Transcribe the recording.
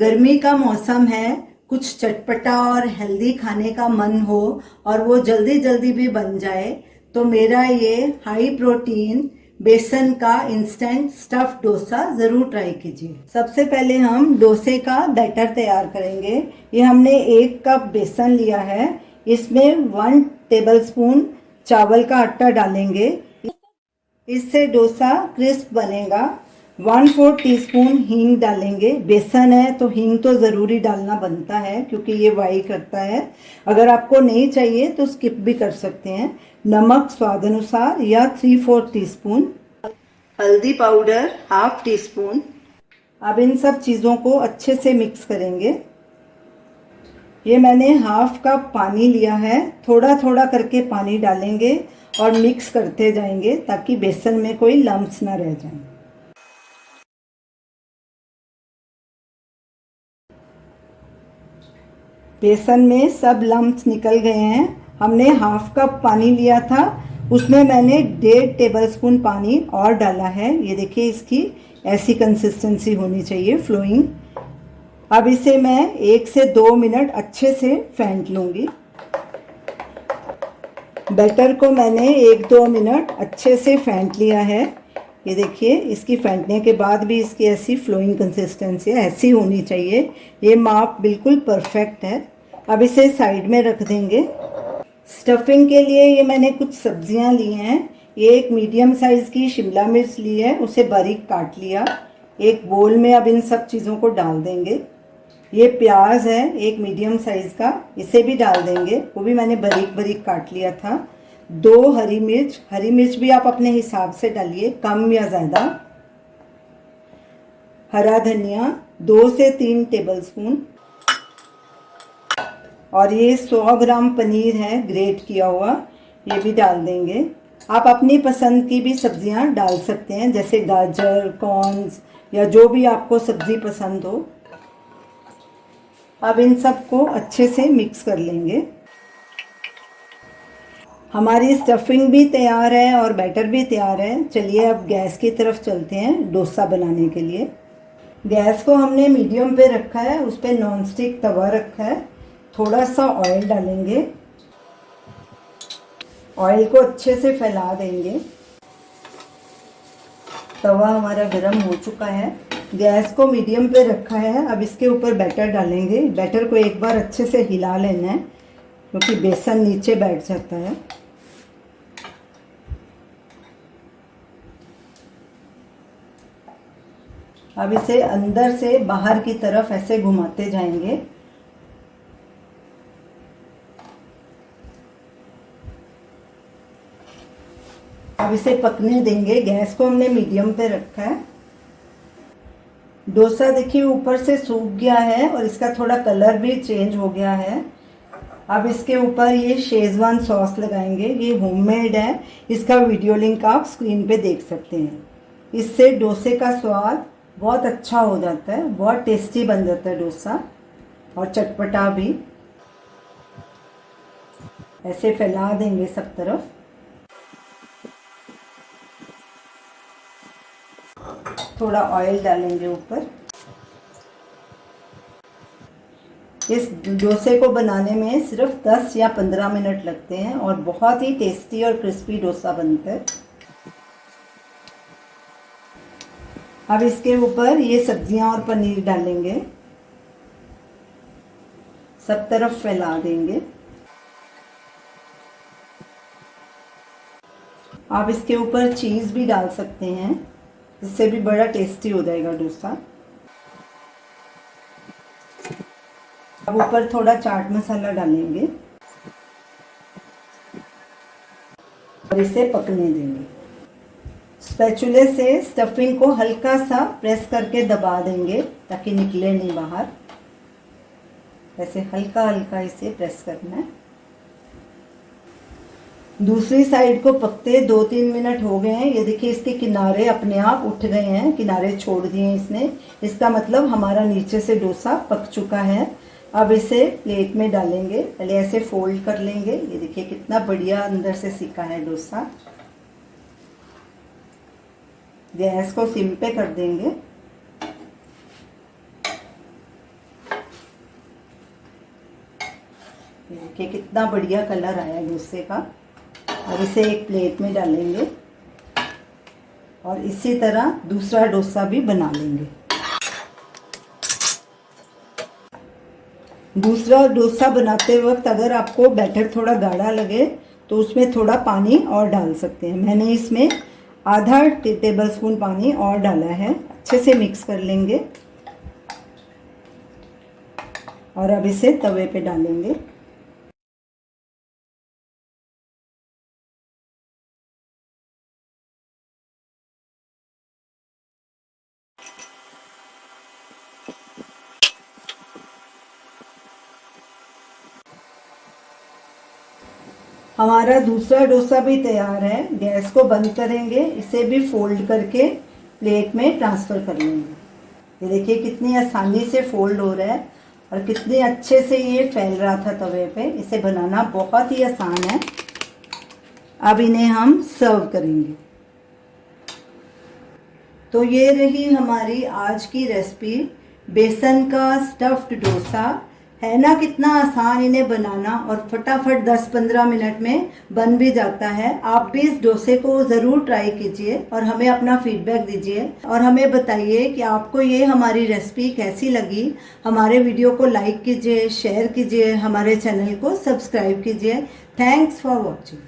गर्मी का मौसम है, कुछ चटपटा और हेल्दी खाने का मन हो और वो जल्दी जल्दी भी बन जाए तो मेरा ये हाई प्रोटीन बेसन का इंस्टेंट स्टफ डोसा ज़रूर ट्राई कीजिए। सबसे पहले हम डोसे का बैटर तैयार करेंगे। ये हमने 1 कप बेसन लिया है, इसमें 1 टेबलस्पून चावल का आटा डालेंगे, इससे डोसा क्रिस्प बनेगा। 1/4 टीस्पून हींग डालेंगे। बेसन है तो हींग तो ज़रूरी डालना बनता है क्योंकि ये वाई करता है। अगर आपको नहीं चाहिए तो स्किप भी कर सकते हैं। नमक स्वाद अनुसार या 3/4 टीस्पून। हल्दी पाउडर 1/2 टीस्पून। अब इन सब चीज़ों को अच्छे से मिक्स करेंगे। ये मैंने 1/2 कप पानी लिया है, थोड़ा थोड़ा करके पानी डालेंगे और मिक्स करते जाएंगे ताकि बेसन में कोई लम्प्स ना रह जाएं। बेसन में सब लम्प्स निकल गए हैं। हमने 1/2 कप पानी लिया था, उसमें मैंने 1.5 टेबलस्पून पानी और डाला है। ये देखिए, इसकी ऐसी कंसिस्टेंसी होनी चाहिए, फ्लोइंग। अब इसे मैं 1 से 2 मिनट अच्छे से फेंट लूँगी। बैटर को मैंने 1-2 मिनट अच्छे से फेंट लिया है। ये देखिए, इसकी फेंटने के बाद भी इसकी ऐसी फ्लोइंग कंसिस्टेंसी ऐसी होनी चाहिए। ये माप बिल्कुल परफेक्ट है। अब इसे साइड में रख देंगे। स्टफिंग के लिए ये मैंने कुछ सब्जियां ली हैं। ये एक मीडियम साइज़ की शिमला मिर्च ली है, उसे बारीक काट लिया। एक बोल में अब इन सब चीज़ों को डाल देंगे। ये प्याज है एक मीडियम साइज़ का, इसे भी डाल देंगे, वो भी मैंने बारीक बारीक काट लिया था। 2 हरी मिर्च भी आप अपने हिसाब से डालिए, कम या ज़्यादा। हरा धनिया 2 से 3 टेबलस्पून। और ये 100 ग्राम पनीर है ग्रेट किया हुआ, ये भी डाल देंगे। आप अपनी पसंद की भी सब्जियां डाल सकते हैं, जैसे गाजर, कॉर्न्स या जो भी आपको सब्जी पसंद हो। अब इन सबको अच्छे से मिक्स कर लेंगे। हमारी स्टफिंग भी तैयार है और बैटर भी तैयार है। चलिए अब गैस की तरफ चलते हैं डोसा बनाने के लिए। गैस को हमने मीडियम पे रखा है, उस पर नॉन स्टिक तवा रखा है। थोड़ा सा ऑयल डालेंगे, ऑयल को अच्छे से फैला देंगे। तवा हमारा गर्म हो चुका है, गैस को मीडियम पे रखा है। अब इसके ऊपर बैटर डालेंगे। बैटर को एक बार अच्छे से हिला लेना है क्योंकि बेसन नीचे बैठ जाता है। अब इसे अंदर से बाहर की तरफ ऐसे घुमाते जाएंगे। अब इसे पकने देंगे। गैस को हमने मीडियम पे रखा है। डोसा देखिए ऊपर से सूख गया है और इसका थोड़ा कलर भी चेंज हो गया है। अब इसके ऊपर ये शेजवान सॉस लगाएंगे। ये होममेड है, इसका वीडियो लिंक आप स्क्रीन पे देख सकते हैं। इससे डोसे का स्वाद बहुत अच्छा हो जाता है, बहुत टेस्टी बन जाता है डोसा, और चटपटा भी। ऐसे फैला देंगे सब तरफ। थोड़ा ऑयल डालेंगे ऊपर। इस डोसे को बनाने में सिर्फ 10 या 15 मिनट लगते हैं और बहुत ही टेस्टी और क्रिस्पी डोसा बनता है। अब इसके ऊपर ये सब्जियां और पनीर डालेंगे, सब तरफ फैला देंगे। आप इसके ऊपर चीज़ भी डाल सकते हैं, इससे भी बड़ा टेस्टी हो जाएगा डोसा। अब ऊपर थोड़ा चाट मसाला डालेंगे और इसे पकने देंगे। स्पैचुले से स्टफिंग को हल्का सा प्रेस करके दबा देंगे ताकि निकले नहीं बाहर। ऐसे हल्का हल्का इसे प्रेस करना है। दूसरी साइड को पकते 2-3 मिनट हो गए हैं। ये देखिए, इसके किनारे अपने आप उठ गए हैं, किनारे छोड़ दिए हैं इसने। इसका मतलब हमारा नीचे से डोसा पक चुका है। अब इसे प्लेट में डालेंगे। पहले ऐसे फोल्ड कर लेंगे। ये देखिए कितना बढ़िया अंदर से सिका है डोसा। गैस को सिम पे कर देंगे। ये देखिए कितना बढ़िया कलर आया है डोसे का। और इसे एक प्लेट में डालेंगे और इसी तरह दूसरा डोसा भी बना लेंगे। दूसरा डोसा बनाते वक्त अगर आपको बैटर थोड़ा गाढ़ा लगे तो उसमें थोड़ा पानी और डाल सकते हैं। मैंने इसमें आधा टेबल स्पून पानी और डाला है। अच्छे से मिक्स कर लेंगे और अब इसे तवे पे डालेंगे। हमारा दूसरा डोसा भी तैयार है। गैस को बंद करेंगे, इसे भी फोल्ड करके प्लेट में ट्रांसफ़र कर लेंगे। ये देखिए कितनी आसानी से फोल्ड हो रहा है और कितने अच्छे से ये फैल रहा था तवे पे। इसे बनाना बहुत ही आसान है। अब इन्हें हम सर्व करेंगे। तो ये रही हमारी आज की रेसिपी, बेसन का स्टफ्ड डोसा। है ना कितना आसान इन्हें बनाना, और फटाफट 10-15 मिनट में बन भी जाता है। आप भी इस डोसे को ज़रूर ट्राई कीजिए और हमें अपना फीडबैक दीजिए और हमें बताइए कि आपको ये हमारी रेसिपी कैसी लगी। हमारे वीडियो को लाइक कीजिए, शेयर कीजिए, हमारे चैनल को सब्सक्राइब कीजिए। Thanks for watching.